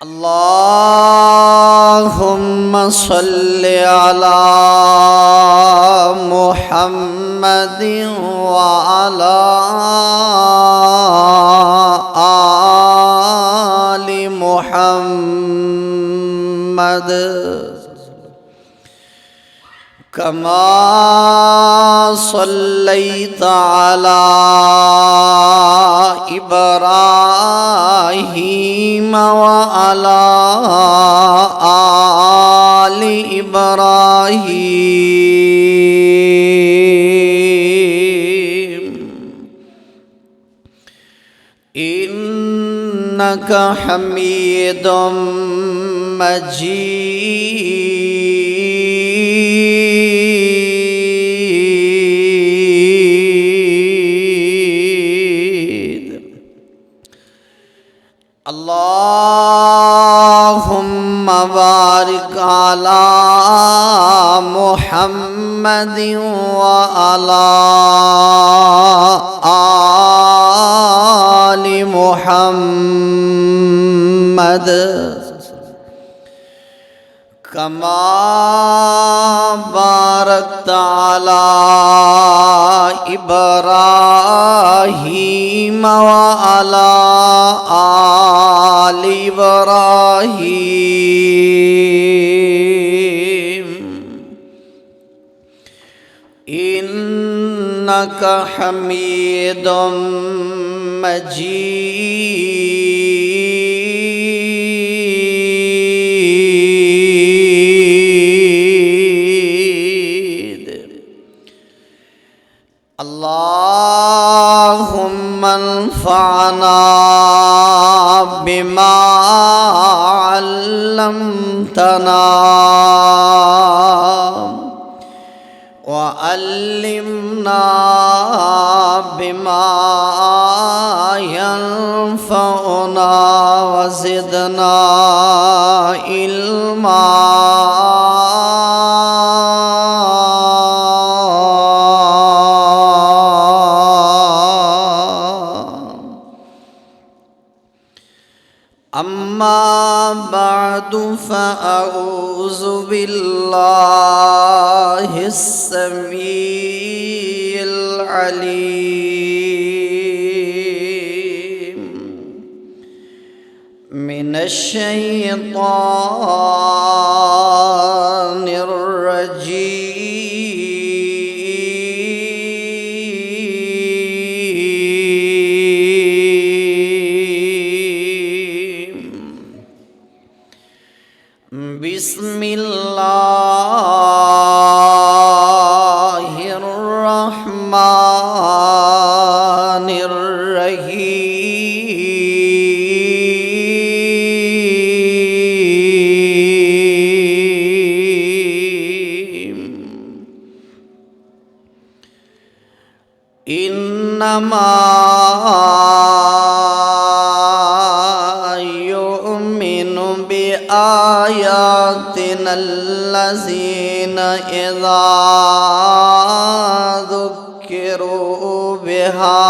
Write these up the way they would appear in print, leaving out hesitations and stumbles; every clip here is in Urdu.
اللهم صل على محمد وعلى آل محمد كما صليت على إبراهيم وعلى آل إبراهيم إنك حميد مجيد. اللهم بارك على محمد وعلى آل محمد كما باركت على إبراهيم وعلى آل إبراهيم إنك حميد مجيد. اللهم انفعنا بما علمتنا وعلمنا بما ينفعنا وزدنا علما. أما بعد فأعوذ بالله السميع العليم من الشيطان الرجيم بسم الله الرحمن الرحيم. إنما يؤمن بآياتنا الذين إذا ذكروا بها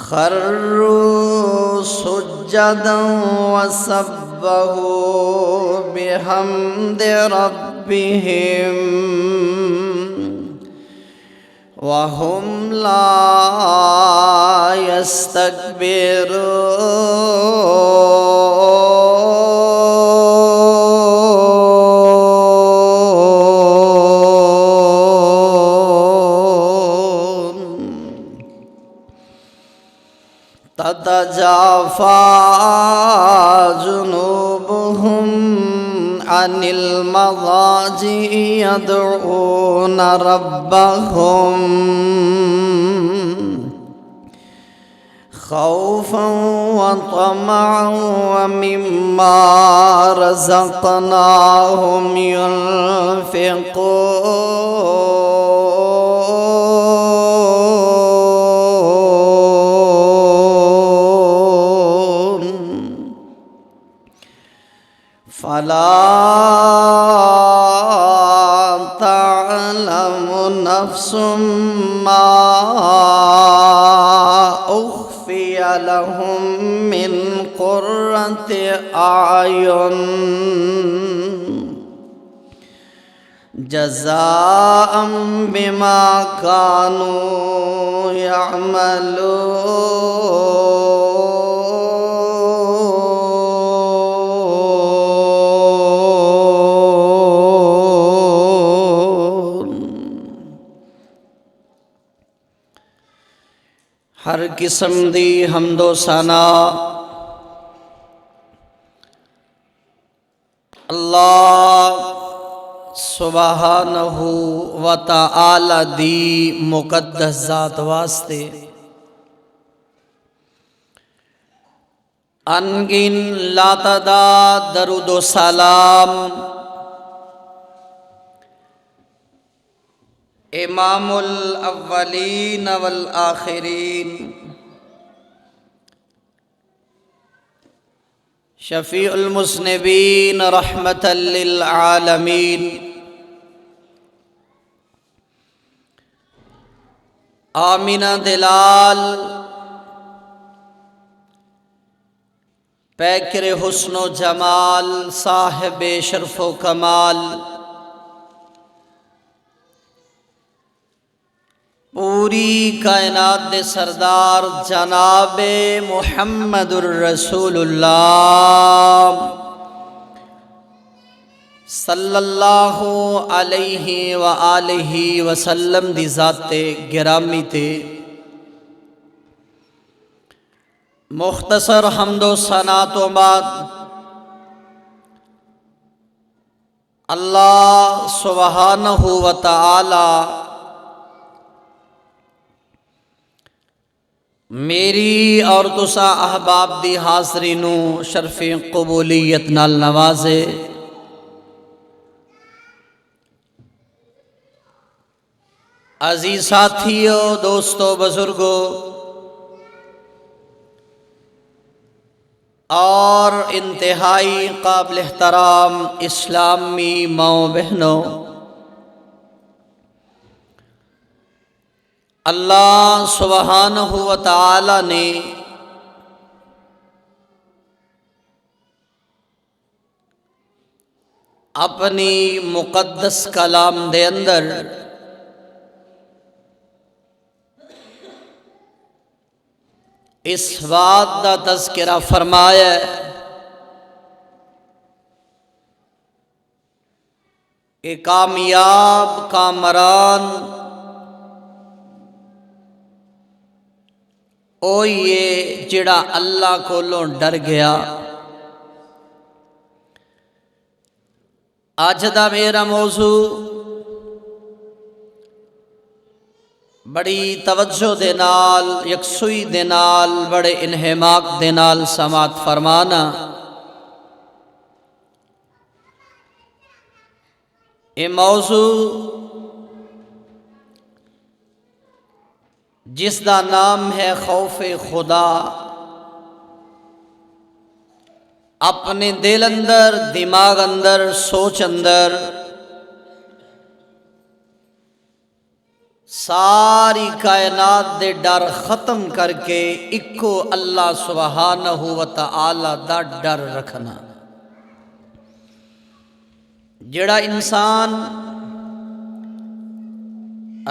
خروا سجدا وسبحوا بحمد ربهم وهم لا يستكبرون. تتجافى جنوبهم عن المضاجع يدعون ربهم خوفا وطمعا ومما رزقناهم ينفقون. فلا تعلم نفس ما لهم من قرة أعين جزاء بما كانوا يعملون۔ ہر قسم دی حمد و ثنا اللہ سبحانہ و تعالی دی مقدس ذات واسطے انگن لاتعداد درود و سلام امام الاولین والآخرین شفیع المذنبین رحمۃ للعالمین آمینہ دلال پیکر حسن و جمال صاحب شرف و کمال پوری کائنات دے سردار جناب محمد الرسول اللہ صلی اللہ علیہ وآلہ وسلم دی ذات گرامی تے مختصر حمد و ثنا تو بعد اللہ سبحانہ و تعالی میری اور تسا احباب دی حاضرینوں شرف قبولیت نال نوازے۔ عزیز ساتھیو، دوستو، بزرگو اور انتہائی قابل احترام اسلامی ماؤں بہنوں، اللہ سبحانہ و تعالی نے اپنی مقدس کلام دے اندر اس بات دا تذکرہ فرمایا ہے کہ کامیاب کامران او یہ جڑا اللہ کولوں ڈر گیا۔ اج دا میرا موضوع بڑی توجہ دے نال، یکسوئی دے نال، بڑے انہماک دے نال سماعت فرمانا۔ یہ موضوع جس دا نام ہے خوف خدا، اپنے دل اندر، دماغ اندر، سوچ اندر ساری کائنات دے ڈر ختم کر کے اکو اللہ سبحانہ و تعالی دا ڈر رکھنا۔ جڑا انسان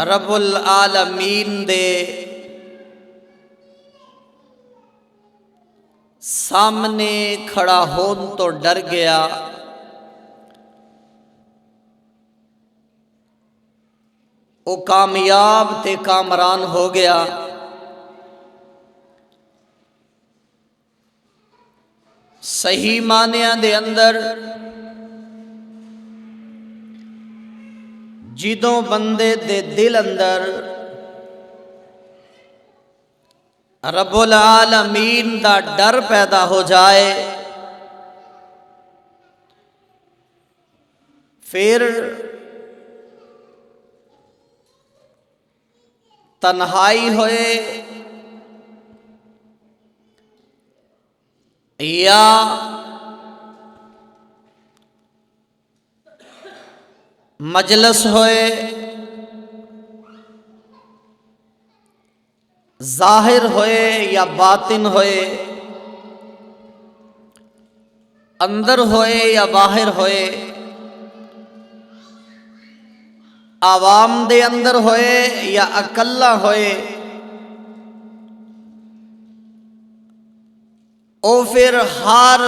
رب العالمین دے سامنے کھڑا ہون تو ڈر گیا، وہ کامیاب تے کامران ہو گیا۔ صحیح معنیاں دے اندر جدوں بندے دے دل اندر رب العالمین دا ڈر پیدا ہو جائے، پھر تنہائی ہوئے یا مجلس ہوئے، ظاہر ہوئے یا باطن ہوئے، اندر ہوئے یا باہر ہوئے، عوام دے اندر ہوئے یا اکلا ہوئے، او پھر ہر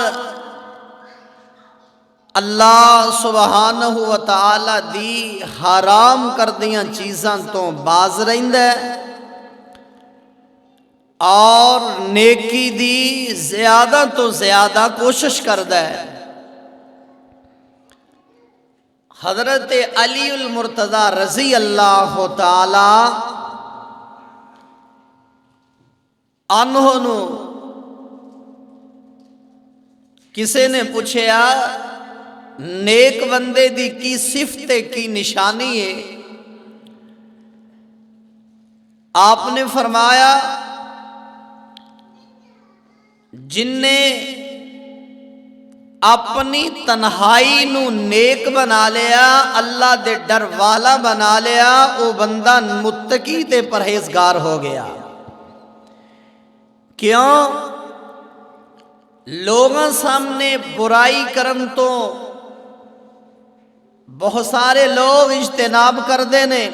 اللہ سبحانہ و تعالی دی حرام کردیاں چیزاں تو باز رہندا ہے اور نیکی دی زیادہ تو زیادہ کوشش کردا ہے۔ حضرت علی المرتضی رضی اللہ تعالی عنہ نو کسے نے پوچھیا نیک بندے دی کی صفت کی نشانی ہے؟ آپ نے فرمایا جن نے اپنی تنہائی نو نیک بنا لیا، اللہ دے ڈر والا بنا لیا، وہ بندہ متقی تے پرہیزگار ہو گیا۔ کیوں؟ لوگاں سامنے برائی کرن تو بہت سارے لوگ اجتناب کردے نے،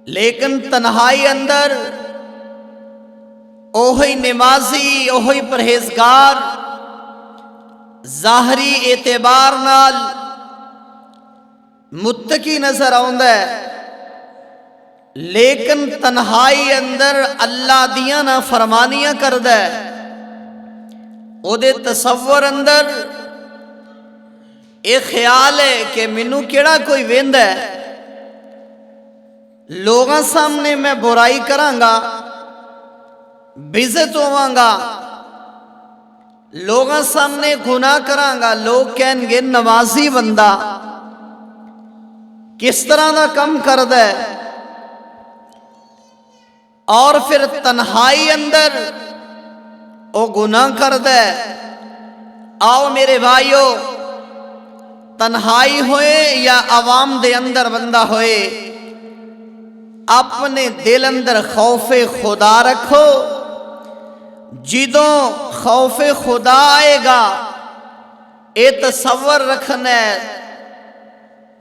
لیکن تنہائی اندر اوہی نمازی، اوہی پرہیزگار ظاہری اعتبار نال متقی نظر آوندا ہے، لیکن تنہائی اندر اللہ دیاں نا فرمانیاں کردا ہے۔ او دے تصور اندر ایک خیال ہے کہ مینوں کیڑا کوئی ویندا ہے، لوگاں سامنے میں برائی کراں گا، بےعزت ہوواں گا، لوگاں سامنے گناہ کراں گا، لوگ کہیں گے نمازی بندہ کس طرح دا کم کردا ہے، اور پھر تنہائی اندر او گناہ کردا ہے۔ آؤ میرے بھائیو، تنہائی ہوئے یا عوام دے اندر بندہ ہوئے، اپنے دل اندر خوف خدا رکھو۔ جدوں خوف خدا آئے گا، اے تصور رکھنا ہے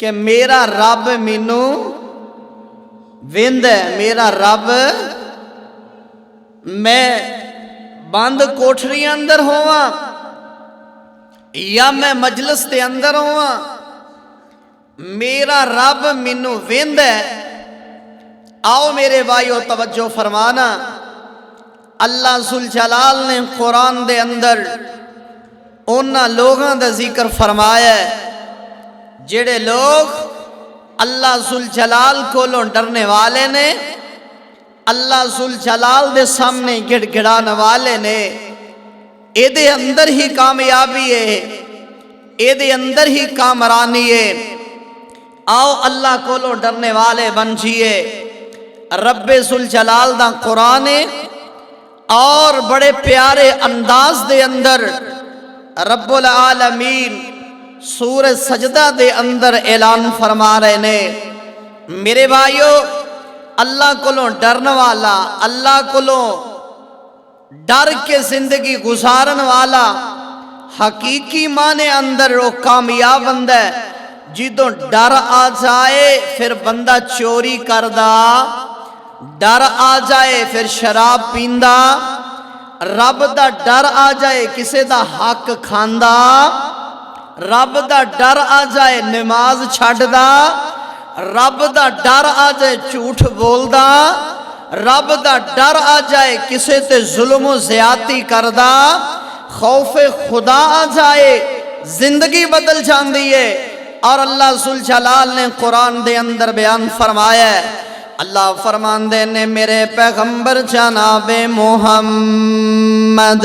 کہ میرا رب مینوں ویندا ہے، میرا رب، میں بند کوٹھری اندر ہوا یا میں مجلس دے اندر ہوا، میرا رب مینوں ویندا ہے۔ آؤ میرے بھائیو توجہ فرمانا، اللہ ذوالجلال نے قرآن دے اندر انہاں لوگاں دا ذکر فرمایا ہے جڑے لوگ اللہ ذوالجلال کولوں ڈرنے والے نے، اللہ ذوالجلال دے سامنے گڑ گڑانے والے نے، اے دے اندر ہی کامیابی ہے، اے دے اندر ہی کامرانی ہے۔ آؤ اللہ کولوں ڈرنے والے بن جیے۔ رب ذوالجلال دا قرآن ہے اور بڑے پیارے انداز دے اندر رب العالمین سورہ سجدہ دے اندر اعلان فرما رہے نے، میرے بھائیو اللہ کولوں ڈرن والا، اللہ کولوں ڈر کے زندگی گزارن والا حقیقی معنی اندر وہ کامیاب بندہ ہے۔ جدوں ڈر آ جائے پھر بندہ چوری کردا، ڈر آ جائے پھر شراب پیندا، رب دا ڈر آ جائے کسے دا حق کھاندا، رب دا ڈر آ جائے نماز چھڈدا، رب دا ڈر آ جائے جھوٹ بولدا، رب دا ڈر آ جائے کسے تے ظلم و زیادتی کردا، خوف خدا آ جائے زندگی بدل جاندی ہے۔ اور اللہ ذوالجلال نے قرآن دے اندر بیان فرمایا ہے، اللہ فرماندے نے میرے پیغمبر جناب محمد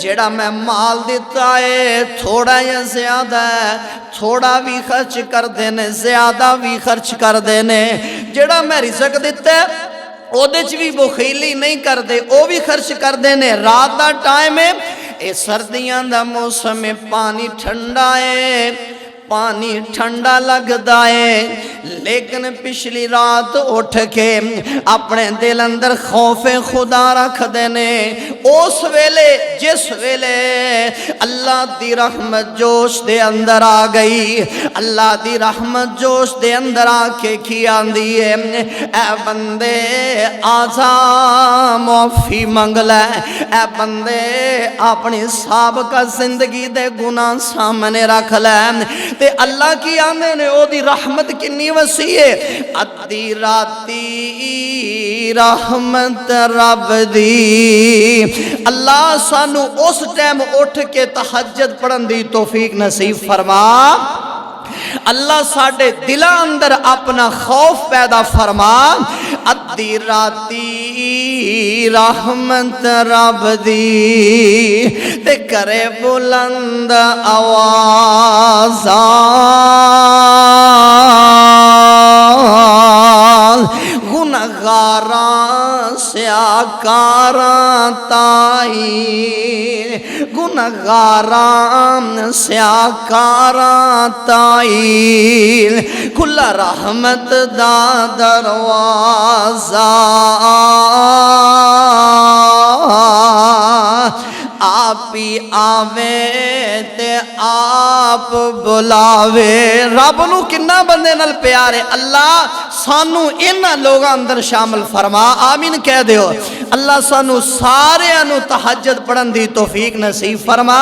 جڑا میں مال دیتا ہے تھوڑا یا زیادہ ہے تھوڑا بھی خرچ کر دینے زیادہ بھی خرچ کر دینے جڑا میں رزق دیتا ہے او دے چ بھی بخیلی نہیں کر دے او بھی خرچ کر دینے رات دا ٹائم ہے اے سردیاں دا موسم ہے پانی ٹھنڈا ہے پانی ٹھنڈا لگدا ہے لیکن پچھلی رات اٹھ کے اپنے دل اندر خوف خدا رکھ دینے اس ویلے جس ویلے اللہ دی رحمت جوش دے اندر آ گئی اللہ دی رحمت جوش دے اندر آ کے کی آندی ہے اے بندے آجا معافی منگ لے اے بندے اپنی سابقہ زندگی دے گناہ سامنے رکھ لے تے اللہ کی آنے نے او دی رحمت کنی وسیع ہے ادھی راتی رحمت رب دی اللہ سانو اس ٹائم اٹھ کے تہجد پڑھن دی توفیق نصیب فرما اللہ ساڑھے دلہ اندر اپنا خوف پیدا فرما ادھی راتی رحمت رب دی تے کرے بلند آواز گنہگاراں سیاکاراں تائی گنہگاراں سیاکاراں تائی کھلا رحمت دا دروازہ آپ ہی آوے تے آپ بلاوے رب نو کنا بندے نال پیارے اللہ سانو انہاں لوگاں اندر شامل فرما آمین کہہ دیو اللہ سانو سارے انو تہجد پڑھن دی توفیق نصیب فرما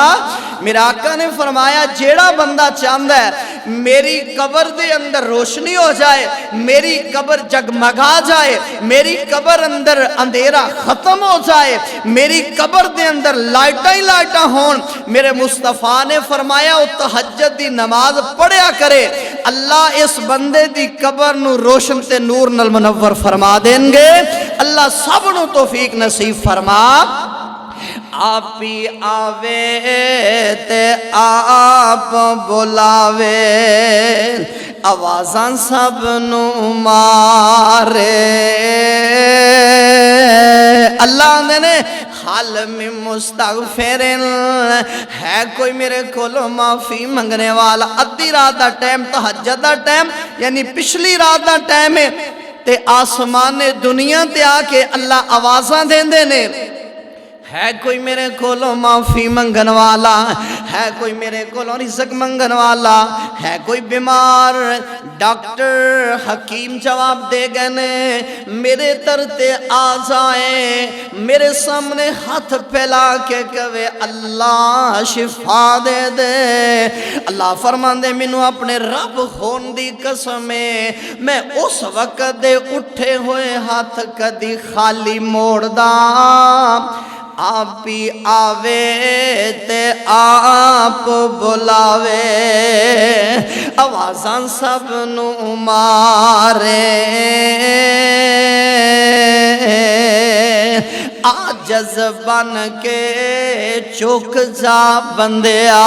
میرا آقا نے فرمایا جیڑا بندہ چاہتا ہے میری قبر دے اندر روشنی ہو جائے میری قبر جگمگا جائے میری قبر اندر اندھیرا ختم ہو جائے میری قبر دے اندر لائٹاں ہی لائٹاں ہون میرے مصطفیٰ نے فرمایا وہ تہجد دی نماز پڑھیا کرے اللہ اس بندے دی قبر نو روشن تے نور نال منور فرما دیں گے اللہ سب نو توفیق نصیب فرما آپ ہی آوے تے آپ بلاوے آوازاں سب نو مارے اللہ نے حال میں مستغفر ہے کوئی میرے کولو معافی منگنے والا ادھی رات دا ٹائم تہجد دا ٹائم یعنی پچھلی رات دا ٹائم ہے تے آسمان دنیا تے آ کے اللہ آوازاں دیندے نے ہے کوئی میرے کولو معافی منگن والا ہے کوئی میرے کولو رزق منگن والا ہے کوئی بیمار ڈاکٹر حکیم جواب دے گئے میرے ترتے آ جائے میرے سامنے ہاتھ پھیلا کے کہے اللہ شفا دے دے اللہ فرمان دے مینوں اپنے رب ہون دی قسم میں اس وقت دے اٹھے ہوئے ہاتھ کدی خالی موڑ دا آپ ہی آوے تے آپ بلاوے آوازاں سب نو مارے عاجز بن کے چک جا بندیا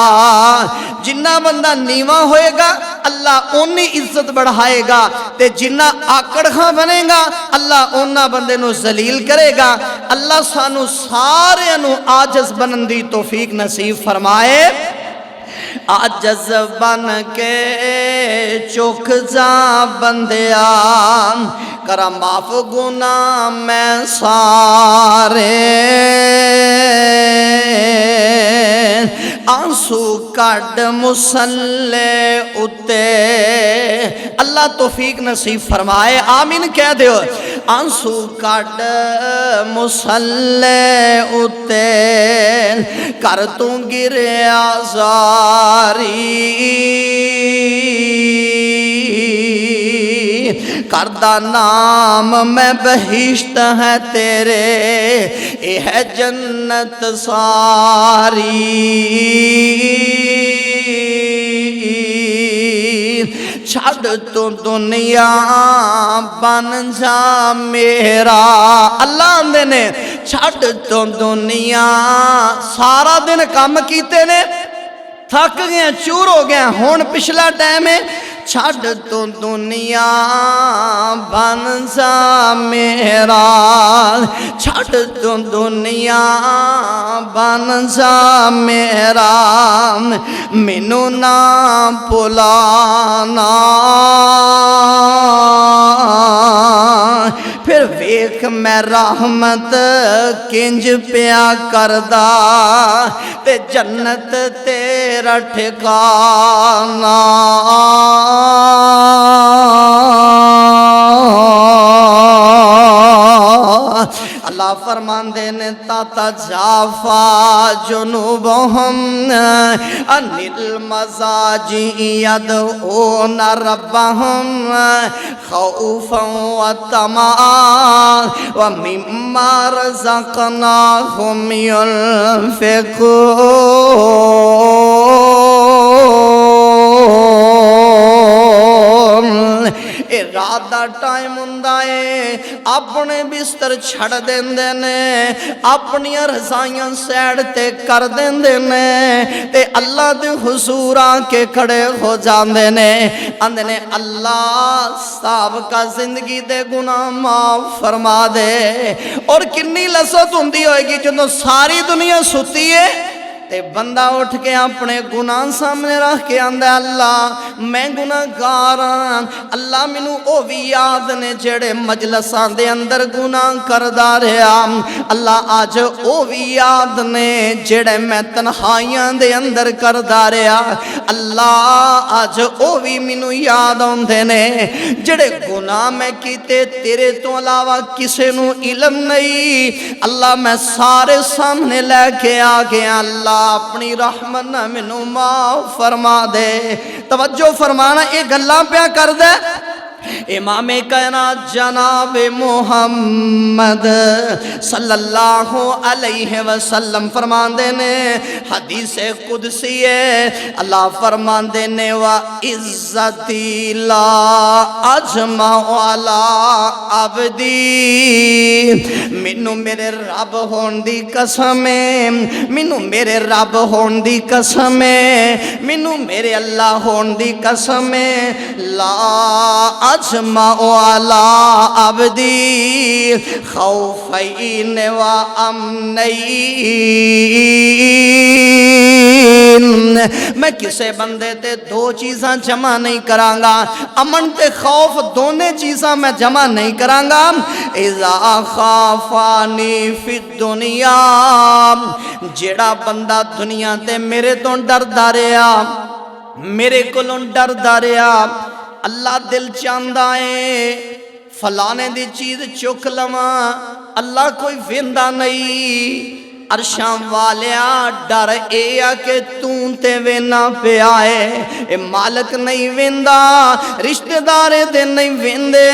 جنہ بندہ نیواں ہوئے گا اللہ اونی عزت بڑھائے گا تے جنہ آکڑ خاں بنے گا اللہ اونا بندے نو ذلیل کرے گا اللہ سانو سارے نو عاجز بنن دی توفیق نصیب فرمائے عاجز بن کے چک جا بندیا کرا معاف گناہ میں سارے آنسو کٹ مسلے اتے اللہ توفیق نصیب فرمائے آمین کہہ دیو آنسو کٹ مسلے اتے کر توں گرے آزاری کردہ نام میں بہشت ہے تیرے اے ہے جنت ساری چھڑ تو دنیا بن جا میرا اللہ نے چھڈ تو دنیا سارا دن کام کیتے نے تھک گیا چور ہو گیا ہون پچھلا ٹائم ہے چھڈ تو دنیا بن جا میرا چھڈ تو دنیا بن جا میرا مینوں نہ بھلانا پھر ویکھ میں رحمت کنج پیا کردا تے جنت تیرا ٹھکانا اللہ فرماندے نے تتجافا جنوبہم عن المضاجع یدعون ربہم خوفا وطمعا ومما رزقناہم ينفقون رات دا ٹائم ہوندا ہے اپنے بستر چھڑ دیندے نے اپنی رضائیاں سیڈ تے کر دیندے نے تے اللہ دے حضور آ کے کھڑے ہو جاندے نے آندے نے اللہ سابقہ زندگی دے گناہ معاف فرما دے اور کنی لذت ہوندی ہوئے گی جدوں ساری دنیا ستی ہے تے بندہ اٹھ کے اپنے گناہ سامنے رکھ کے آندہ اللہ میں گناہ گاراں اللہ منو او بھی یاد نے جڑے مجلساں دے اندر گناہ کردہ رہا اللہ آج او بھی یاد نے جڑے میں تنہائیاں دے اندر کردہ رہا اللہ آج او بھی منو یاد ہوندے نے جڑے گناہ میں کیتے تیرے تو علاوہ کسے نو علم نہیں اللہ میں سارے سامنے لے کے آگے اللہ اپنی رحمت نہ منو معاف فرما دے توجہ فرمانا ایک گلاں پیا کر دے امام کائنات جناب محمد صلی اللہ علیہ وسلم فرماندے نے حدیث قدسی ہے اللہ فرماندے نے وَعِزَّتِي لَا أَجْمَعُ عَلَىٰ عَبْدِي مینوں میرے رب ہون دی قسم ہے مینوں میرے رب ہون دی قسم ہے مینوں میرے اللہ ہون دی قسم ہے لا اجمع علی عبدی خوفین و امنین میں کسے بندے تے دو چیزاں جمع نہیں کرانگا امن تے خوف دونے چیزاں میں جمع نہیں کرانگا اذا خافانی فی الدنیا جیڑا بندہ دنیا تے میرے تو ڈر داریا میرے کولوں ڈر داریا اللہ دل چاندہ ہے فلانے دی چیز چک لواں اللہ کوئی ویندا نہیں عرشاں والیا ڈر اے کہ توں تے وینا پیا ہے اے مالک نہیں ویندا رشتہ دارے دے نہیں ویندے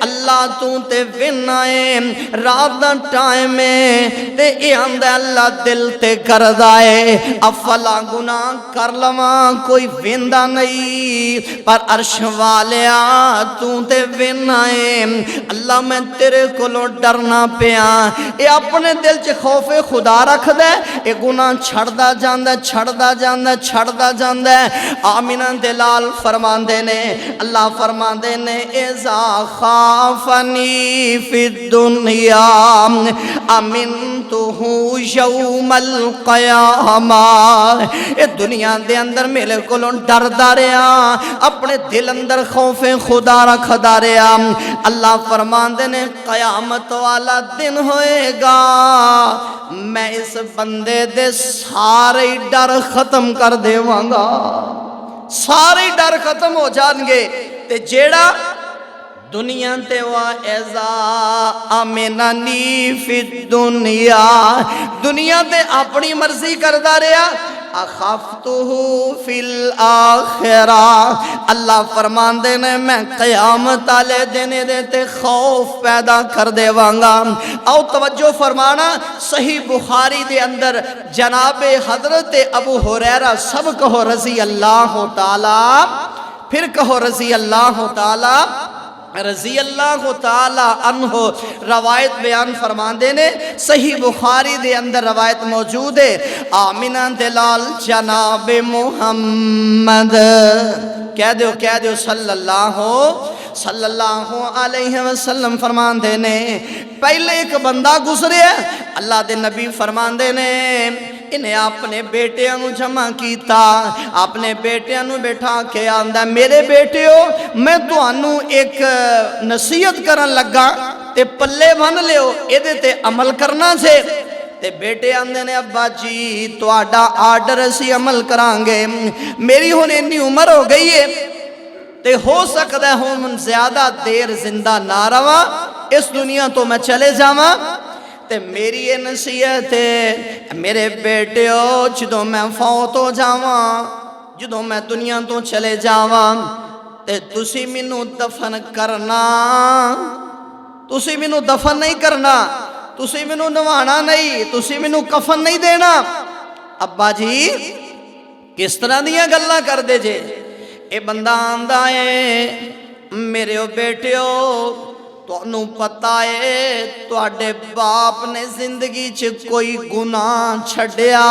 اللہ توں تے وینا ہے رات دا ٹائم ہے تے اے آندا اللہ دل تے کردا ہے افلا گناہ کر لواں کوئی ویندا نہیں پر عرش والیا توں تے وینا ہے اللہ میں تیرے کولوں ڈرنا پیا اے اپنے دل چ خوف خدا رکھ دے اے گناہ چھڑدا جاندا چھڑدا جاندا چھڑدا جاندا آمینہ دلال فرماندے نے اللہ فرماندے نے اذا خافنی فی الدنیا امنتہ یوم القیامہ اے دنیا دے اندر میرے کولوں ڈردا رہیا اپنے دل اندر خوف خدا رکھدا رہیا اللہ فرماندے نے قیامت والا دن ہوئے گا میں اس بندے دے سارے ڈر ختم کر دیواں سارے ڈر ختم ہو جان گے تے جیڑا دنیا تے وَإِذَا آمِنَنِي فِي الدُّنْيَا دنیا تے اپنی مرضی کردہ رہا اخافتہو فی الآخرہ اللہ فرمان دینے میں قیامت آلے دینے دیتے خوف پیدا کر دے وانگا او توجہ فرمانا صحیح بخاری دے اندر جناب حضرت ابو ہریرہ سب کہو رضی اللہ تعالی پھر کہو رضی اللہ تعالی رضی اللہ تعالی عنہ روایت بیان فرماندے نے، صحیح بخاری دے اندر روایت موجود ہے، آمنہ دلال جناب محمد، کہہ دیو صلی اللہ علیہ وسلم فرماندے نے، پہلے ایک بندہ گزرے، اللہ دے نبی فرماندے نے، انہیں اپنے بیٹیاں نو جمع کیتا، اپنے بیٹیاں نو بٹھا کے آندا، میرے بیٹیو میں تانوں ایک نصیحت کرن لگا تے پلے بن لیو، ایدے تے عمل کرنا سے۔ تے بیٹے آندے نے ابا جی تہاڈا آرڈر اسی عمل کرانگے، میری ہن اتنی عمر ہو گئی ہے تے ہو سکتا ہے ہوں زیادہ دیر زندہ نہ رہواں، اس دنیا تو میں چلے جاواں، تے میری یہ نصیحت ہے میرے بیٹیو، جدوں میں فوت ہو جاواں، جدوں میں دنیا تو چلے جاواں تے تسی مینوں دفن کرنا، تسی مینوں دفن نہیں کرنا، تسی مینوں نوانا نہیں، تسی مینوں کفن نہیں دینا۔ ابا جی کس طرح دیاں گلاں کر دے جے؟ اے بندہ آندا ہے میرے بیٹیو تانوں پتہ ہے تواڈے باپ نے زندگی چ کوئی گناہ چھڈیا،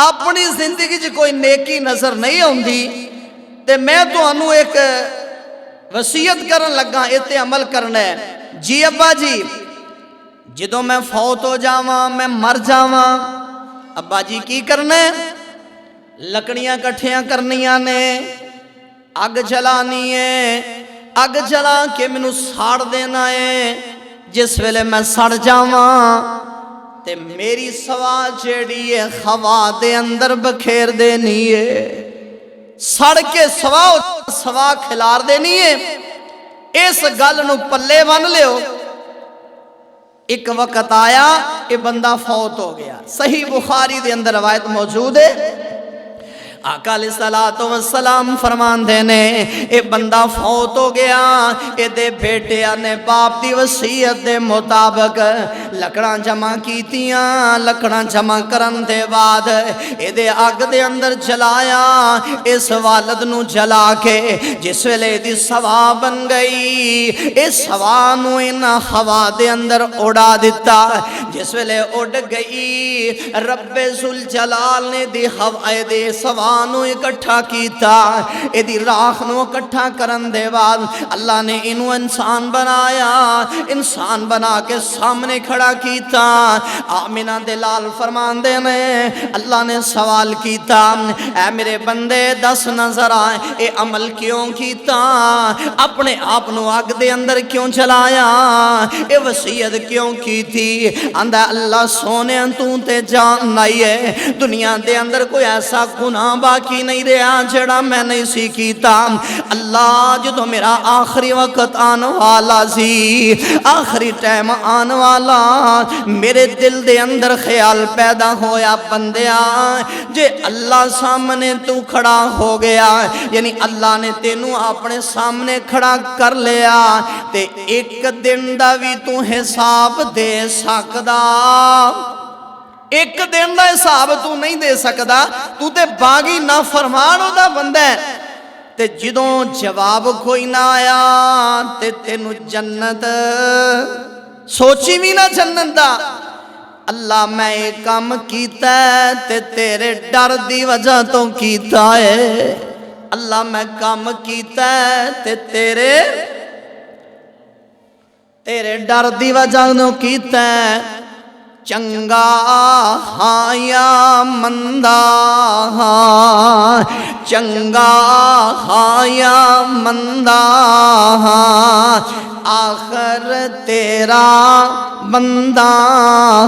اپنی زندگی چ کوئی نیکی نظر نہیں آندی، تے میں تانوں ایک وصیت کرن لگا، اتے عمل کرنا ہے۔ جی ابا جی جدوں میں فوت ہو جاواں، میں مر جاواں، ابا جی کی کرنا ہے؟ لکڑیاں کٹھیاں کرنیاں نے، اگ جلانی ہے، اگ جلا کے مینوں ساڑ دینا ہے، جس ویلے میں سڑ جاواں تے میری سوا جیڑی ہے ہوا دے اندر بکھیر دینی ہے، سڑ کے سوا کھلار دینی ہے۔ اس گل نو پلے بن لیو۔ ایک وقت آیا یہ بندہ فوت ہو گیا، صحیح بخاری دے اندر روایت موجود ہے، آقا علیہ الصلوۃ والسلام فرماندے نے اے بندہ فوت ہو گیا، اے دے بیٹیاں نے باپ دی وصیت دے مطابق لکڑاں جمع کیتیاں، لکڑاں جمع کرن دے بعد اے دے اگ دے اندر جلایا، اس والد نو جلا کے جس ویلے دی سوا بن گئی، اس سوا نو انہاں ہوا دے اندر اڑا دیتا، جس ویلے اڑ گئی رب ذوالجلال نے دی ہوا دے سوا نو اکٹھا کیتا، ایدی راکھ نو اکٹھا کرن دے بعد اللہ نے انہوں انسان بنایا، انسان بنا کے سامنے کھڑا کیتا۔ آمنہ دلال فرمان دے نے اللہ نے سوال کیتا، اے میرے بندے دس نظر آئے اے عمل کیوں کیتا، اپنے آپ نو آگ دے اندر کیوں چلایا، اے وصیت کیوں کی تھی؟ آندہ اللہ سونے تو تے جان نہیں ہے، دنیا دے اندر کوئی ایسا گناہ باقی نہیں رہا جڑا میں نہیں سی کیتا، اللہ جدو میرا آخری وقت آن والا سی، آخری ٹائم آن والا، میرے دل دے اندر خیال پیدا ہویا بندیا جے اللہ سامنے تو کھڑا ہو گیا، یعنی اللہ نے تینوں اپنے سامنے کھڑا کر لیا تے ایک دن دا بھی تو حساب دے سکدا، ایک دن دا حساب تو نہیں دے سکدا، تو تے باغی نافرمان دا بندہ ہے، تے جدوں جواب کوئی نہ آیا تے تینوں جنت سوچی بھی نہ جنت دا، اللہ میں ایک کام کیتا ہے تے تیرے ڈر دی وجہ تو کیتا ہے، اللہ میں کام کیتا ہے تے تیرے ڈر دی وجہ تو کیتا ہے، چنگا ہاں یا مندہ ہاں، چنگا ہاں یا مندہ ہاں، آخر تیرا بندہ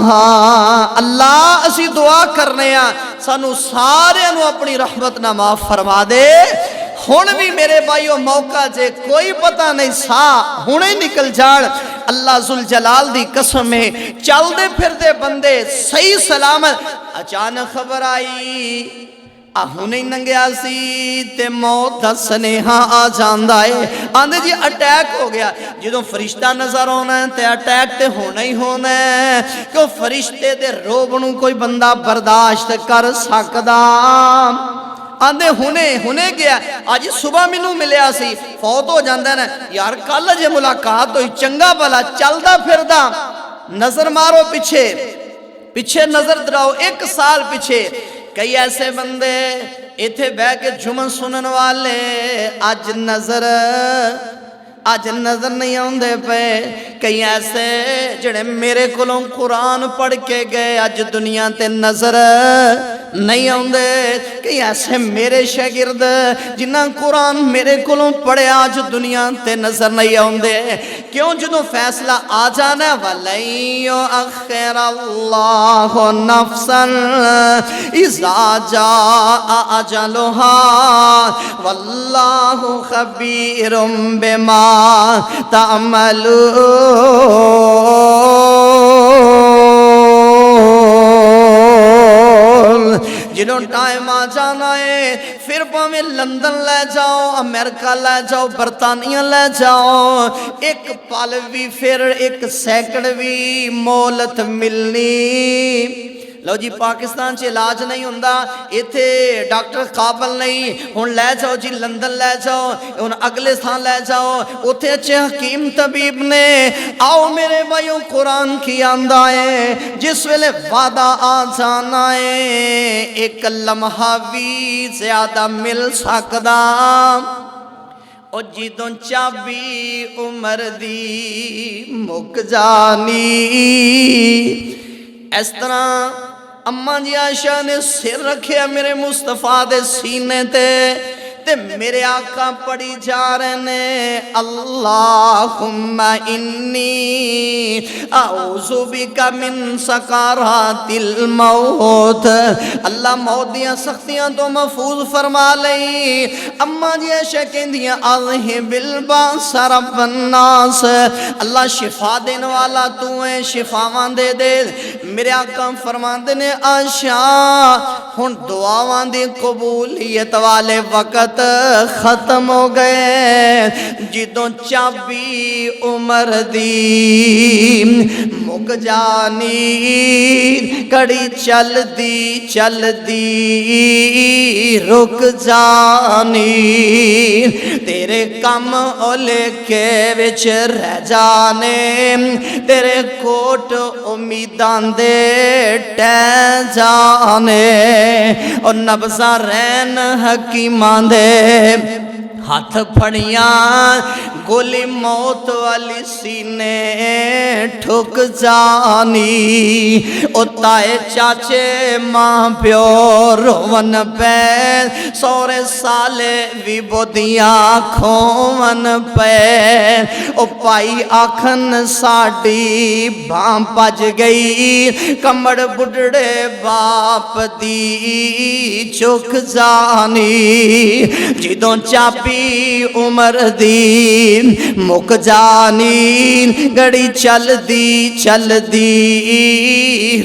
ہاں۔ اللہ اسی دعا کرنے ہیں سانو سارے نو اپنی رحمت نہ معاف فرما دے، ہون بھی میرے بھائیو موقع جے کوئی پتہ نہیں سا ہونے نکل جان، اللہ ذوالجلال دی قسم ہے چل دے پھر دے بندے صحیح سلامت، اچانک خبر آئی ہونے ننگیا سی تے موت دا سنیہا آ جاندہ ہے، آندھے جی اٹیک ہو گیا، جدوں فرشتہ نظر ہونا ہے تے اٹیک تے ہونا ہی ہونا ہے، کیوں فرشتے دے روبنوں کوئی بندہ برداشت کر سکدا، آندے ਹੁਣੇ گیا اج صبح مینوں ملیا سی فوت ہو جاندا نا یار کل جے ملاقات ہوئی چنگا بھلا چلدا پھردا نظر مارو پیچھے نظر دراؤ 1 سال پیچھے کئی ایسے بندے ایتھے بہ کے جمعہ سنن والے اج نظر نہیں آندے پے کئی ایسے جڑے میرے کولوں قرآن پڑھ کے گئے اج دنیا تے نظر نہیں آندے کئی ایسے میرے شاگرد جنہاں قرآن میرے کولوں پڑھے آج دنیا تے نظر نہیں آندے کیوں جدوں فیصلہ آ جانا وَلَن يُؤَخِّرَ اللَّهُ نَفْسًا إِذَا جَاءَ أَجَلُهَا وَاللَّهُ خَبِيرٌ بِمَا تعملون جنہوں ٹائم آ جانا ہے پھر پاویں لندن لے جاؤ امریکہ لے جاؤ برطانیہ لے جاؤ 1 پل بھی پھر 1 سیکنڈ بھی مولت ملنی لو جی پاکستان چ علاج نہیں ہوندا ایتھے ڈاکٹر قابل نہیں ہن لے جاؤ جی لندن لے جاؤ ہن اگلے تھان لے جاؤ اوتھے اچھے حکیم طبیب نے آؤ میرے بھائیوں قرآن کی آندا ہے جس ویلے وعدہ آ جانا ہے 1 لمحہ بھی زیادہ مل سکدا او جدوں چابی عمر دی مک جانی اس طرح اماں جی عائشہ نے سر رکھیا میرے مصطفیٰ دے سینے تے میرے آقا پڑھی جا رہے نے اللہم انی اعوذ بک من سکرات الموت اللہ موت دیاں سختیاں تو محفوظ فرما لئی اماں جی عائشہ کہندیاں اذہب الباس رب الناس اللہ شفا دین والا تو ہے شفاواں دے میرے آقا فرماندے نے عائشہ ہن دعاواں دی قبولیت والے وقت ختم ہو گئے جدوں چابی عمر دی مک جانی کڑی چل دی رک جانی تیرے کم اولے کے وچ رہ جانے تیرے کوٹ امیدان دے ٹہ جانے اور نبضاں رہن حکیمان دے ہاتھ پھڑیاں گولی موت والی سینے ٹھک جانی او تائے چاچے ماں پیو روون پہ سورے سالے وی بودیاں کھون پہ او پائی آکھن ساڑی بھاں پج گئی کمڑ بڑھڑے باپ دی چک جانی جدوں چاپی عمر دی مک جانی گڑی چل دی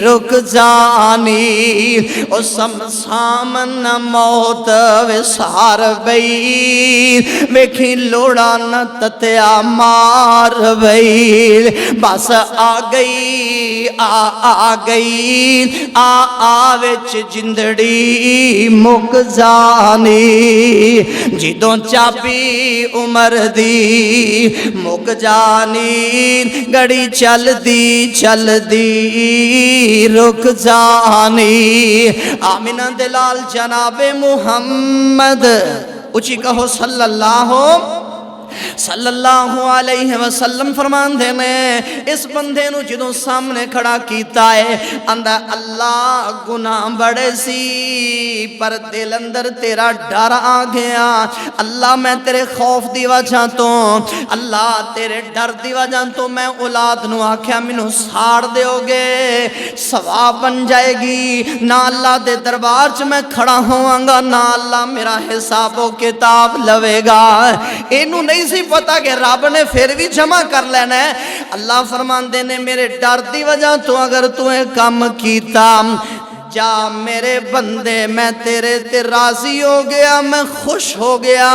رک جانی او سامن موت وسار بئی ویکھی لوڑا نہ تتیا مار بئی بس آ گئی وچ جندڑی مک جانی جدوں چابی عمر دی مک جانی گڑی چل دی رک جانی آمینہ دلال جناب محمد اچھی کہو صلی اللہ علیہ وسلم فرمان دے میں اس بندے نو جدوں سامنے کھڑا کیتا ہے اندہ اللہ گناہ بڑے سی پر دل اندر تیرا ڈر آ گیا اللہ میں تیرے خوف دی وجہ تو اللہ تیرے ڈر دی وجہ تو میں اولاد نو آکھیا منو ساڑ دیو گے ثواب بن جائے گی نہ اللہ دے دربار چ میں کھڑا ہوں گا نہ اللہ میرا حساب و کتاب لوے گا اینو نہیں سی پتا کہ رب نے پھر بھی جمع کر لینا ہے اللہ فرماندے نے میرے ڈر دی وجہ تو اگر تو اے کام کیتا جا میرے بندے میں تیرے تے راضی ہو گیا میں خوش ہو گیا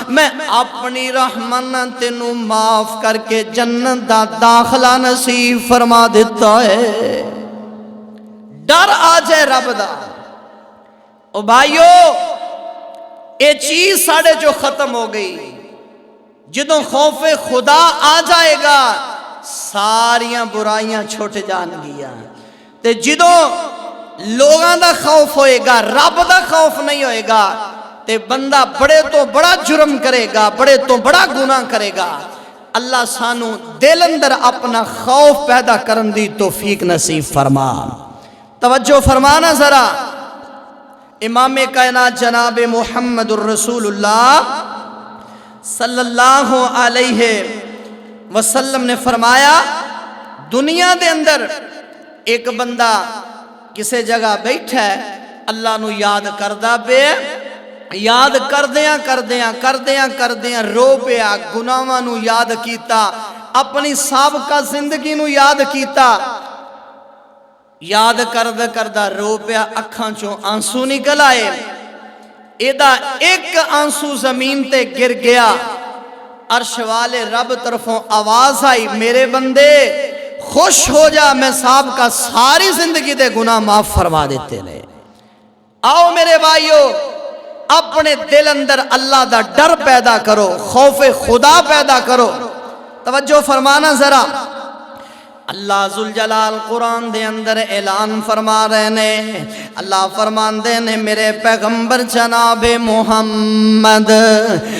میں اپنی رحمت تینوں معاف کر کے جنت دا داخلہ نصیب فرما دیتا ہے ڈر آ جائے رب دا او بھائیو یہ چیز ساڑے جو ختم ہو گئی جدوں خوف خدا آ جائے گا ساریاں برائیاں چھوٹ جان گیا تے جدوں لوگاں دا خوف ہوئے گا رب دا خوف نہیں ہوئے گا تے بندہ بڑے تو بڑا جرم کرے گا بڑے تو بڑا گناہ کرے گا اللہ سانو دل اندر اپنا خوف پیدا کرن دی توفیق نصیب فرما توجہ فرمانا ذرا امام کائنات جناب محمد الرسول اللہ صلی اللہ علیہ وسلم نے فرمایا دنیا دے اندر ایک بندہ کسے جگہ بیٹھا ہے اللہ نو یاد کردہ بے یاد کردیاں رو پیا گناہاں نو یاد کیتا اپنی سابقہ زندگی نو یاد کیتا یاد کردہ رو پیا اکھاں چوں آنسو نکل آئے ایدہ ایک آنسو زمین تے گر گیا عرش والے رب طرفوں آواز آئی میرے بندے خوش ہو جا میں صاحب کا ساری زندگی دے گناہ معاف فرما دیتے لے آؤ میرے بھائیو اپنے دل اندر اللہ دا ڈر پیدا کرو خوف خدا پیدا کرو توجہ فرمانا ذرا اللہ ذوالجلال قرآن دے اندر اعلان فرما رہے نے اللہ فرمان دے نے میرے پیغمبر جناب محمد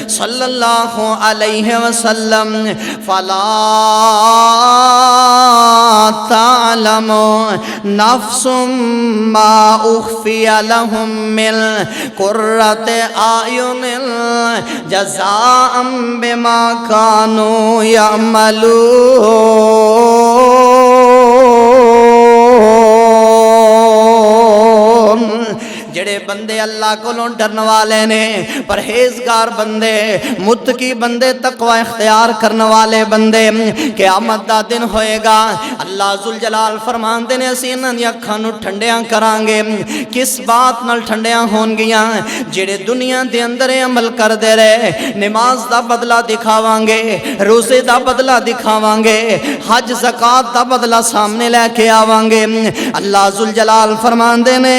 صلی اللہ علیہ وسلم فلا تعلم نفس ما اخفی لهم من قرۃ اعین جزاء بما كانوا يعملون جڑے بندے اللہ کو ڈرن والے نے پرہیزگار بندے متقی بندے تقوی اختیار کرنے والے بندے قیامت دا دن ہوئے گا اللہ ذوالجلال فرمان دے نے اسی انہاں دی اکھاں نو ٹھنڈیاں کرانگے کس بات نال ٹھنڈیاں ہون گیاں جڑے دنیا دے اندر عمل کر دے رہے نماز دا بدلہ دکھاواں گے روزے دا بدلہ دکھاواں گے حج زکات دا بدلہ سامنے لے کے آواں گے اللہ ذوالجلال فرمان دے نے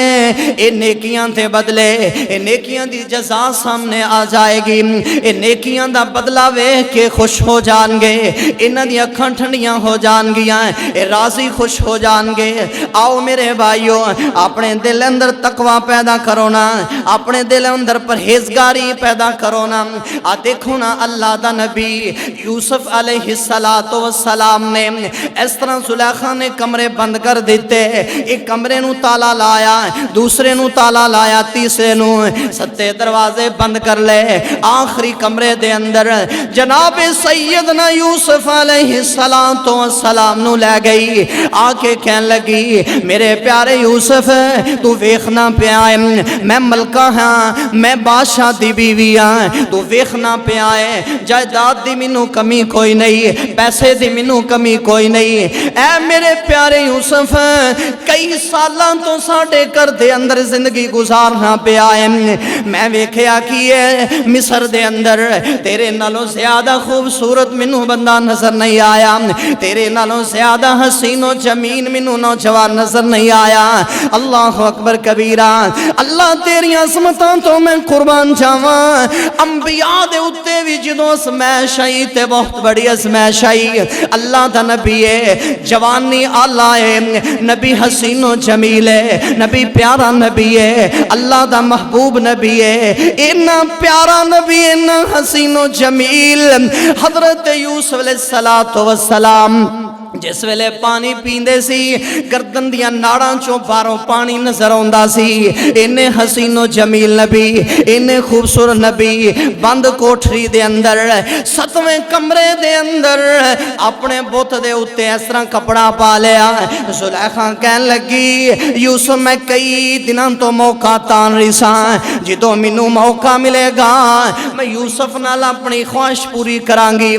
اے نیکیاں تے بدلے اے نیکیاں دی جزا سامنے آ جائے گی اے نیکیاں دا بدلہ ویکھ کے خوش ہو جان گے انہاں دی اکھاں ٹھنڈیاں ہو جان گیاں اے راضی خوش ہو جان گے آؤ میرے بھائیو اپنے دل اندر تقوی پیدا کرو نا اپنے دل اندر پرہیزگاری پیدا کرو نا آ دیکھو نا اللہ دا نبی یوسف علیہ السلام نے اس طرح زلیخا نے کمرے بند کر دیتے ایک کمرے نو تالا لایا دوسرے نو تالا لایا تیسرے نو ستے دروازے بند کر لے آخری کمرے دے اندر جناب سیدنا یوسف علیہ السلام نو لے گئی آکے کہن لگی میرے پیارے یوسف تو ویخنا پہ آئے میں ملکہ ہاں میں بادشاہ دی بیوی ہاں تو ویخنا پہ آئے جائیداد دی منو کمی کوئی نہیں پیسے دی منو کمی کوئی نہیں اے میرے پیارے یوسف کئی سالاں تو ساڑھے کر دے اندر زندگی گزارنا پہ آئے میں ویکھیا کیے مصر دے اندر تیرے نالوں زیادہ خوبصورت منو بندہ نظر نہیں آیا تیرے نالوں زیادہ حسین و جمین منو نوجوان نظر نہیں آیا اللہ اکبر کبیرہ اللہ تیری عظمتاں تو میں قربان جاواں انبیاء دے اتے بھی جدوں ازمائش آئی تے بہت بڑی ازمائش آئی اللہ دا نبی ہے جوانی آلہ ہے نبی حسین و جمیل ہے نبی پیارا نبی ہے اللہ دا محبوب نبی ہے اتنا پیارا نبی اتنا حسین و جمیل حضرت یوسف علیہ السلام جس ویلے پانی پیندے سی گردن دیا ناڑاں چوں باروں پانی نظر آندا سی انہیں حسین و جمیل نبی انہیں خوبصورت نبی بند کوٹھری دے اندر ستویں کمرے دے اندر اپنے بت دے اتے اس طرح کپڑا پا لیا زلیخا کہن لگی یوسف میں کئی دنوں تو موقع تان ریساں جدوں منو موقع ملے گا میں یوسف نال اپنی خواہش پوری کرانگی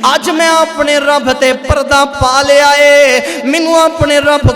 آج میں اپنے رب تے پردہ پا پا لیا ہے، مینوں اپنے رب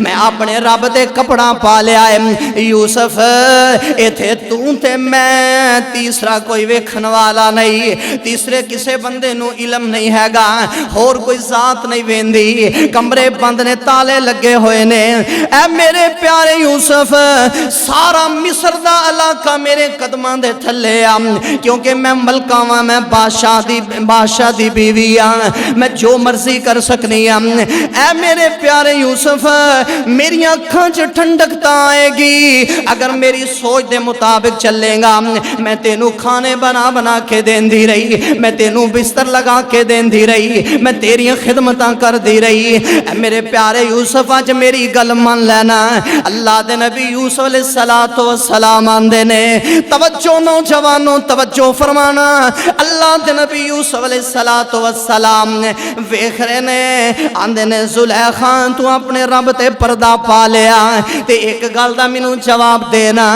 میں اپنے رب دے کپڑا پا لیا ہے۔ یوسف ایتھے تو تے میں، تیسرا کوئی ویکھن والا نہیں، تیسرے کسے بندے نو علم نہیں ہے گا، اور کوئی ذات نہیں ویندی، کمرے بند نے، تالے لگے ہوئے نے۔ اے میرے پیارے یوسف، سارا مصر دا علاقہ میرے قدماں دے تھلے آ، کیونکہ میں ملکہ ہاں، میں بادشاہ دی بیوی ہاں، میں جو مرضی کر سکنی ہاں۔ اے میرے پیارے یوسف، میری اکھاں چ ٹھنڈک تاں آئے گی اگر میری سوچ دے مطابق چلے گا۔ میں تینوں کھانے بنا بنا کے دین دی رہی، میں تینوں بستر لگا کے دین دی رہی، میں تیری خدمتاں کر دی رہی۔ اے میرے پیارے یوسف، آج میری گل من لینا۔ اللہ دے نبی یوسف علیہ السلام آندے نے، توجہ نوجوانوں توجہ فرمانا، اللہ دے نبی یوسف علیہ السلام ویکھ رہے نے، آندے نے زلیخا تو اپنے رب تے پردہ پا لیا، تے ایک گل دا مینوں جواب دینا،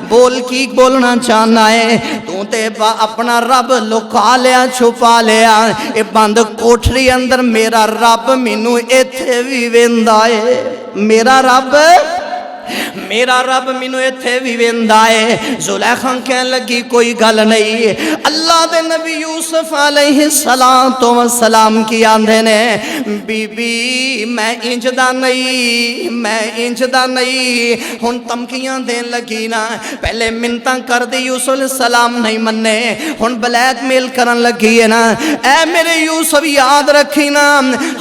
بول کی بولنا چاہنا ہے، تو تے اپنا رب لکا لیا چھپا لیا، اے بند کوٹھری اندر میرا رب مینوں ایتھے وی ویندا ہے، میرا رب مینوں ایتھے وی ویندا ہے۔ زلیخا کہن لگی کوئی گل نہیں۔ اللہ دے نبی یوسف علیہ السلام کی آندے نے، بی بی میں انج دا نہیں، ہن تمکیاں دین لگی نا، پہلے منتاں کر دی یوسف علیہ السلام نہیں مننے، ہن بلیک میل کرن لگی ہے نا۔ اے میرے یوسف یاد رکھی نا،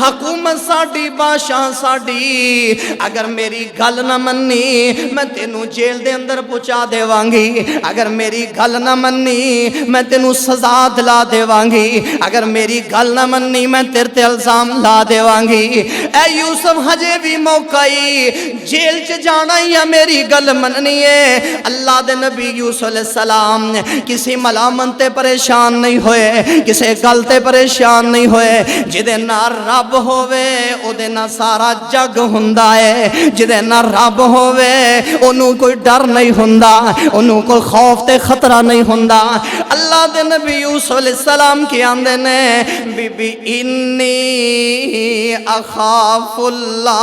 حکومت ساڈی، بادشاہ ساڈی، اگر میری گل نہ منی میں تینوں جیل دے اندر پہنچا دیوانگی، اگر میری گل نہ منی میں تینوں سزا دلا دیوانگی، اگر میری گل نہ منی میں تیرے تے الزام لا دیوانگی۔ اے یوسف ہجے بھی موقعی، جیل چ جانا یا میری گل مننی ہے۔ اللہ دے نبی یوسف علیہ السلام کسی ملامت تے پریشان نہیں ہوئے، کسی گل تے پریشان نہیں ہوئے، جدے نہ رب ہوئے او دے نہ سارا جگ ہوندا ہے، جدے نہ رب ہوئے انہوں کوئی ڈر نہیں ہوندا، انہوں کوئی خوف تے خطرہ نہیں ہوندا۔ اللہ دے نبی یوسف علیہ السلام کی آندے نے، بی بی انی اخاف اللہ،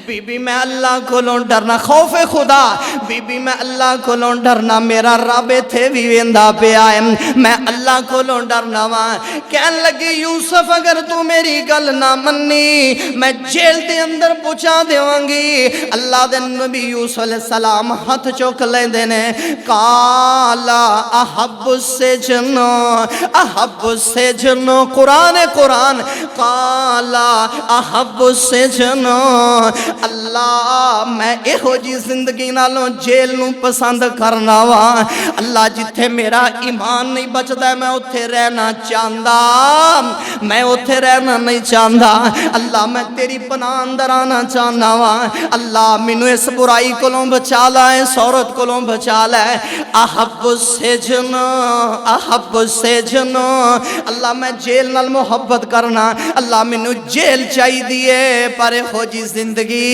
بی بی میں اللہ کو لون ڈرنا، خوف خدا، بی بی میں اللہ کو لون ڈرنا، میرا رب تھے بھی ویندا پہ آئے، میں اللہ کو لون ڈرنا وہاں۔ کہن لگی یوسف اگر تو میری گل نہ منی میں جیل دے اندر پہنچا دیوانگی۔ اللہ دے نبی یوسف علیہ السلام ہاتھ چوک لیں دینے، کالا احب السجن، قرآن کالا احب السجن، اللہ میں ایہو جی زندگی نالوں جیل نو پسند کرنا وا، اللہ جتھے میرا ایمان نہیں بچدا میں اتھے رہنا چاہندا، میں اتھے رہنا نہیں چاہندا، اللہ میں تیری پناہ اندر آنا چاہنا وا، اللہ مینوں اس برائی کولوں بچا لے، اس عورت کولوں بچا لے۔ احب السجن، اللہ میں جیل نال محبت کرنا، اللہ مینوں جیل چاہی دیئے پر ہو جی زندگی،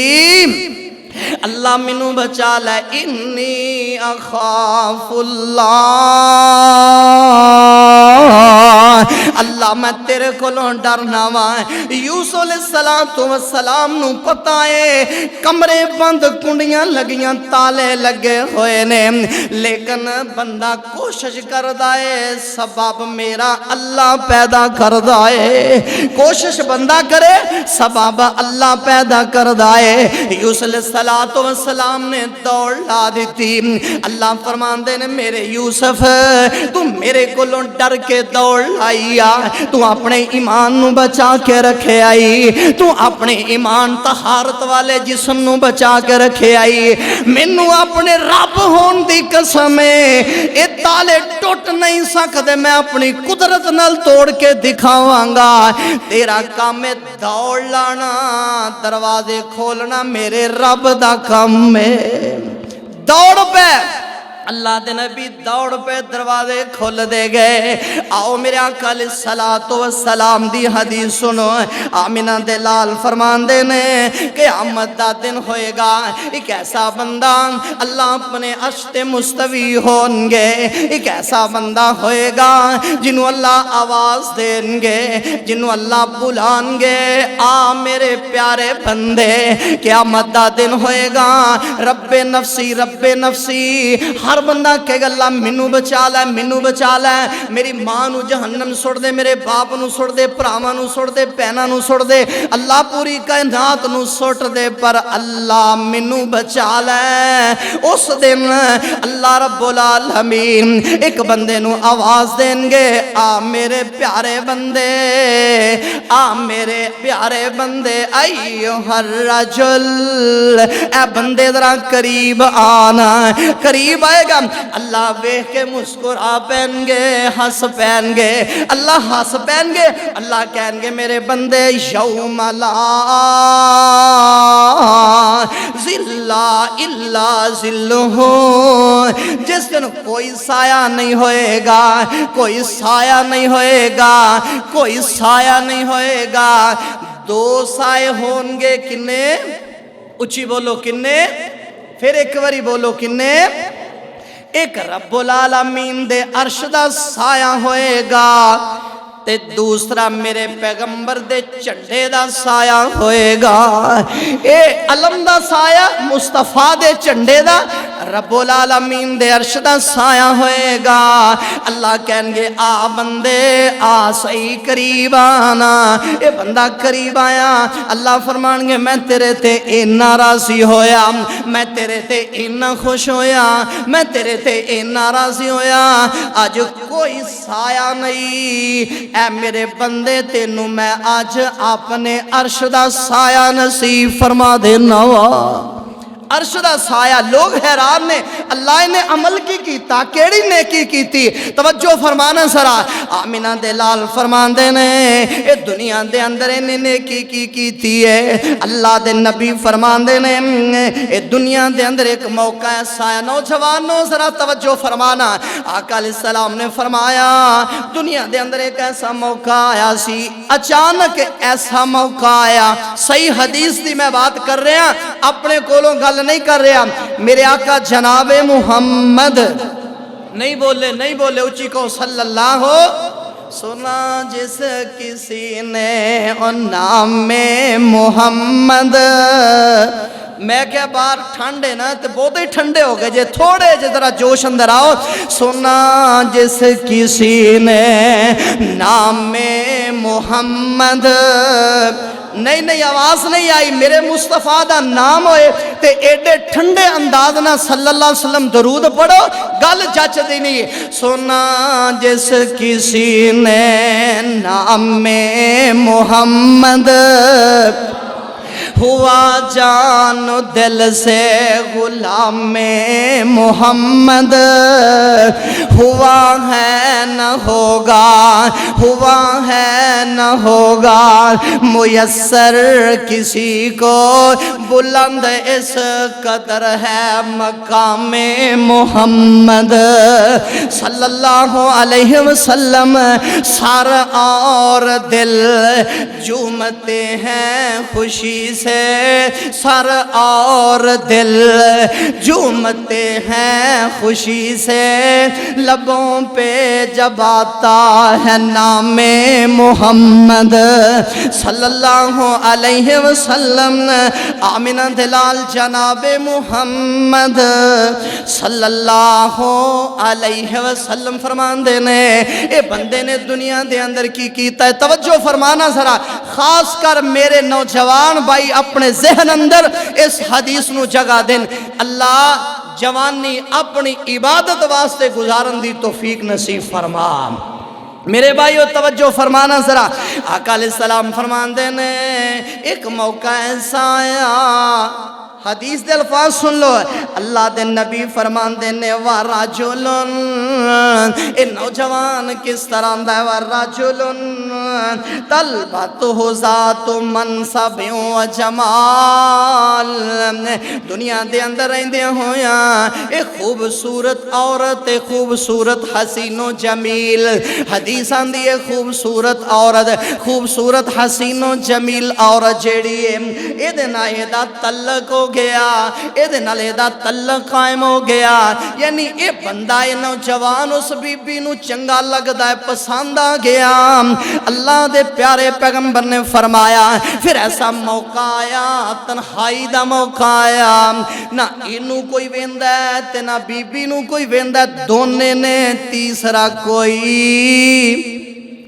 اللہ منو بچا لے، انی اخاف اللہ، اللہ میں تیرے کولوں ڈرنا وا۔ یوسف علیہ السلام نو پتہ ہے کمرے بند، کنڈیاں لگیاں، تالے لگے ہوئے نے، لیکن بندہ کوشش کردا ہے سبب میرا اللہ پیدا کردا ہے، کوشش بندہ کرے سبب اللہ پیدا کردا ہے۔ یوسف علیہ السلام نے دوڑ لا دیتی، اللہ فرماندے نے میرے یوسف تو میرے کولوں ڈر کے دوڑ لائی آ، تو اپنے ایمان نو بچا کے رکھے آئی، تو اپنے ایمان طہارت والے جسم نو بچا کے رکھے آئی، مینوں اپنے رب ہون دی قسم ہے اے تالے ٹوٹ نہیں سکدے، میں اپنی قدرت نال توڑ کے دکھاواں گا، تیرا کام ہے دوڑ لانا، دروازے کھولنا میرے رب دا کام ہے، دوڑ پہ اللہ دے نبی دوڑ پہ دروازے کھول دے گئے. آؤ میرے آقا علیہ الصلوۃ والسلام دی حدیث سنو. آمینہ دے لال فرماندے نے قیامت دا دن ہوئے گا, ایک ایسا بندہ اللہ اپنے عرش تے مستوی ہون گے. ایک ایسا بندہ ہوئے گا جنہوں اللہ آواز دیں گے, جنہوں اللہ بلان گے, آ میرے پیارے بندے. قیامت دا دن ہوئے گا, رب نفسی رب نفسی, ہر بندہ کہے گا اللہ منو بچا لے, منو بچا لے. میری ماں نو جہنم سڑ دے, میرے باپ نو سڑ دے, پراواں نو سڑ دے, بہناں نو سڑ دے, اللہ پوری کائنات نو سٹ دے, پر اللہ منو بچا لے. اس دن اللہ رب العالمین ایک بندے نو آواز دیں گے, آ میرے پیارے بندے, آ میرے پیارے بندے, ایھا الرجل, اے بندے ذرا قریب آنا. قریب آئے گا, اللہ ویکھ کے مسکرا پین گے, ہنس پین گے, اللہ ہنس پین گے. اللہ کہیں گے میرے بندے یوم لا ظل الا ظلہ, جس دن کوئی سایہ نہیں ہوئے گا, کوئی سایہ نہیں ہوئے گا, کوئی سایہ نہیں ہوئے گا. دو سائے ہون گے کنے, اچھی بولو کنے, پھر ایک باری بولو کنے. ایک رب العالمین دے عرش دا سایہ ہوئے گا, تے دوسرا میرے پیغمبر دے چنڈے دا سایہ ہوئے گا. اے علم دا سایہ مصطفیٰ دے چنڈے دا, رب العالمین دے عرش دا سایہ ہوئے گا. اللہ کہیں گے آ بندے, آ صحیح قریب آنا. اے بندہ قریب آیا, اللہ فرمان گے میں تیرے تے اینا راضی ہویا, میں تیرے تے اینا خوش ہویا, میں تیرے تے اینا راضی ہویا, آج کوئی سایہ نہیں. اے میرے بندے تینوں میں آج اپنے عرش دا سایہ نصیب فرما دینا وا. عرش دا سایہ. لوگ حیران نے, اللہ نے عمل کی کیتا, کیڑی نیکی کیتی, توجہ فرمانا سرا. آمینہ دے لال فرمان دے نے اے دنیا دے اندر انہیں نیکی کی کیتی ہے. اللہ دے نبی فرمان دے نے اے دنیا دے اندر ایک موقع ہے سایہ. نوجوانوں ذرا توجہ فرمانا. آقا علیہ السلام نے فرمایا دنیا دے اندر ایک ایسا موقع آیا سی, اچانک ایسا موقع آیا. صحیح حدیث دی میں بات کر رہے ہیں, اپنے کولوں گل نہیں کر رہا. میرے آقا جناب محمد, نہیں بولے نہیں بولے, اچھی کو صلی اللہ ہو. سنا جس کسی نے ان نام میں محمد, میں کیا بار ٹھنڈے نا تو بہت ہی ٹھنڈے ہو گئے جے, تھوڑے جے ذرا جوش اندر آؤ. سنا جس کسی نے نام میں محمد, نہیں نہیں آواز نہیں آئی, میرے مصطفیٰ دا نام ہوئے تے ایڈے ٹھنڈے انداز نہ صلی اللہ علیہ وسلم درود پڑھو, گل جچ دی نہیں. سنا جس کسی نے نام میں محمد, ہوا جان دل سے غلام میں محمد, ہوا ہے نہ ہوگا, ہوا ہے نہ ہوگا میسر کسی کو, بلند اس قدر ہے مقام محمد صلی اللہ علیہ وسلم. سر اور دل جھومتے ہیں خوشی سے, سر اور دل جھومتے ہیں خوشی سے, لبوں پہ جب آتا ہے نام محمد صلی اللہ علیہ وسلم. آمینہ دلال جناب محمد صلی اللہ علیہ وسلم فرمان دینے اے بندے نے دنیا دے اندر کی کیتا ہے. توجہ فرمانا ذرا, خاص کر میرے نوجوان بھائی اپنے ذہن اندر اس حدیث نو جگہ دیں. اللہ جوانی اپنی عبادت واسطے گزارن دی توفیق نصیب فرما. میرے بھائیو توجہ فرمانا ذرا. آقا علیہ السلام فرمان دینے ایک موقع ایسا آیا, حدیث دے الفاظ سن لو. اللہ دے نبی فرمان دینے وَرَجُلٌ اے نوجوان کس طرح آندا ہے وَرَجُلٌ طَلْبَتْهُ ذَاتُ مَنْصَبٍ وَجَمَالٍ دنیا دے اندر رہندے ہویا اے خوبصورت عورت اے خوبصورت حسین و جمیل حدیث آندی ہے خوبصورت عورت خوبصورت حسین و جمیل عورت جیڑی ہے اے دے نال دا تعلق ہو گیا اے دے نال دا تعلق قائم ہو گیا یعنی اے بندہ اے نوجوان اس بی بی نو چنگا لگدا ہے پسند آ گیا اللہ دے پیارے پیغمبر نے فرمایا پھر ایسا موقع آیا تنہائی دا موقع آیا نہ اینو کوئی ویندا ہے تے نہ بی بی نو کوئی ویندا ہے دونے نے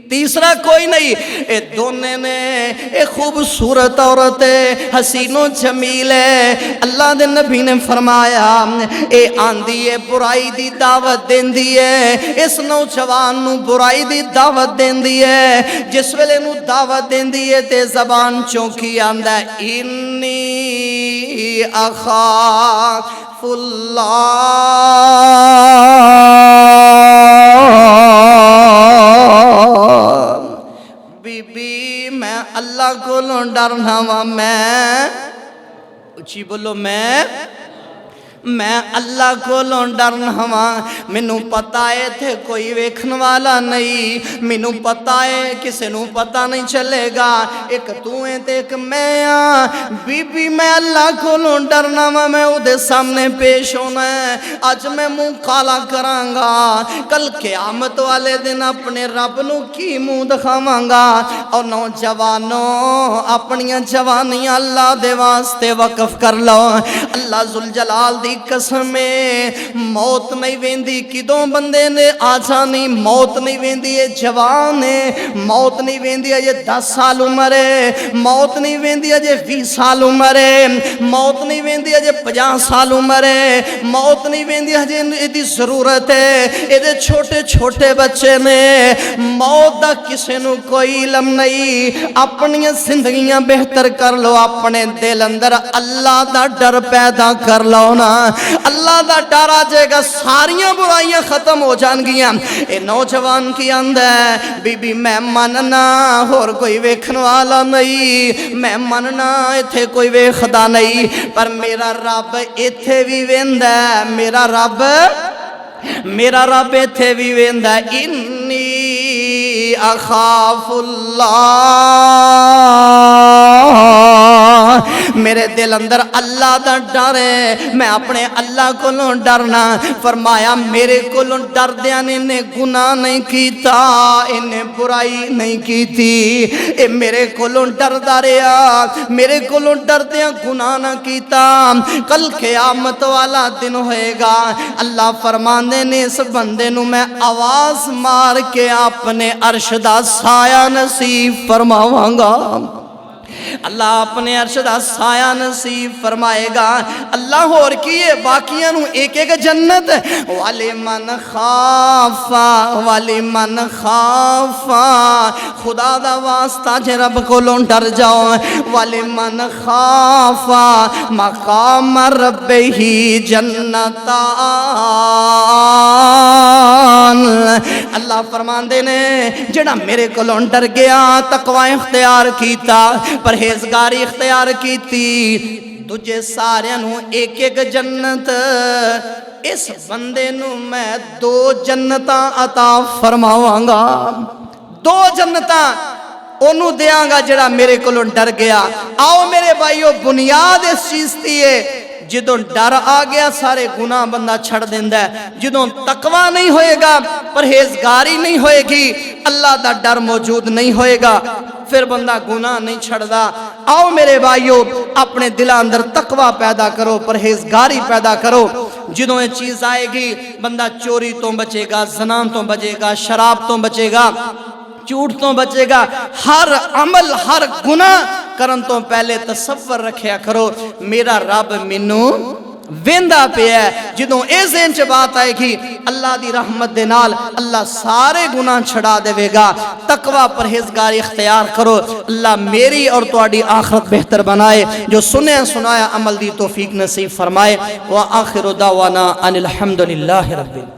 تیسرا کوئی نہیں اے دونے نے اے خوبصورت عورت ہے حسین و جمیل ہے اللہ دے نبی نے فرمایا اے آندی ہے برائی دی دعوت دیندی ہے اس نوجوان نو برائی دی دعوت دیندی ہے جس ویلے نو دعوت دیندی ہے تے زبان چونکی آندا ہے انی اخاف اللہ بی بی میں اللہ کو ڈرنا وا میں اچھی بولو میں اللہ کو ڈرنا وا مینوں پتہ ہے تھے کوئی ویکھن والا نہیں مینوں پتہ ہے کسے نوں پتہ نہیں چلے گا ایک تو ہے تے ایک میں بی بی میں اللہ کو ڈرنا وا میں او دے سامنے پیش ہونا ہے اج میں منہ کالا کراں گا کل قیامت والے دن اپنے رب نو کی منہ دکھاواں گا اور نوجوانوں اپنیاں جوانیاں اللہ دے واسطے وقف کر لو اللہ ذوالجلال دی قسم موت نہیں ویندی کدوں بندے نے آجا نہیں موت نہیں ویندی ہے جوان ہے موت نہیں ویندی ہے یہ 10 سال عمر ہے موت نہیں ویندی ہے یہ 20 سال عمر ہے موت نہیں ویندی ہے یہ 50 سال عمر ہے موت نہیں ویندی ہے یہ دی ضرورت ہے یہ چھوٹے چھوٹے بچے نے موت دا کسے نو کوئی علم نہیں اپنی زندگیاں بہتر کر لو اپنے دل اندر اللہ دا ڈر پیدا کر لو نا اللہ دا ڈر آ جائے گا ساریاں برائیاں ختم ہو جان گیاں اے نوجوان کی اندر بی بی میں مننا اور کوئی ویکھن والا نہیں میں مننا ایتھے کوئی ویکھدا نہیں پر میرا رب ایتھے بھی ویندا ہے میرا رب ایتھے بھی ویندا ہے انی اخاف اللہ میرے دل اندر اللہ دا ڈر ہے میں اپنے اللہ کو ڈرنا فرمایا میرے کو ڈر دیا نے گناہ نہیں کیتا انہیں برائی نہیں کیتی اے میرے کو ڈر داریا میرے کو ڈر دیا گناہ نہ کیتا کل قیامت والا دن ہوئے گا اللہ فرماندے نے اس بندے نو میں آواز مار کے اپنے عرش دا سایہ نصیب فرماواں گا اللہ اپنے عرش دا سایہ نصیب فرمائے گا اللہ اور کیے باقیاں نو ایک ایک جنت وَلِمَنْ خَافَ خدا دا واسطہ جے رب کو ڈر جاؤ وَلِمَنْ خَافَ مَقَامَ رَبِّهِ جَنَّتَانِ اللہ فرماندے نے جڑا میرے کو ڈر گیا تقوی اختیار کیتا پرہیزگاری اختیار کیتی تجھے سارے نو ایک ایک جنت اس بندے نو میں 2 جنتاں عطا فرماواں گا 2 جنتاں انہوں دیاں گا جڑا میرے کو ڈر گیا آؤ میرے بھائیو بنیاد اس چیز تھی ہے جدوں ڈر آ گیا سارے گناہ بندہ چھڑ دیندہ ہے جدوں تقوی نہیں ہوئے گا پرہیزگاری نہیں ہوئے گی اللہ دا ڈر موجود نہیں ہوئے گا پھر بندہ گناہ نہیں چھڑ دا آؤ میرے بھائیو اپنے دل اندر تقوی پیدا کرو پرہیزگاری پیدا کرو جدوں یہ چیز آئے گی بندہ چوری تو بچے گا زنا تو بچے گا شراب تو بچے گا جھوٹ تو بچے گا ہر عمل ہر گناہ کرن تو پہلے تصور رکھیا کرو میرا رب منو ویندا پہ ہے جدوں اے ذہن چ بات آئے گی اللہ دی رحمت دے نال اللہ سارے گناہ چھڑا دے گا تقوی پرہیزگاری اختیار کرو اللہ میری اور تواڈی آخرت بہتر بنائے جو سنیا سنایا عمل دی توفیق نصیب فرمائے وآخر دعوانا ان الحمدللہ رب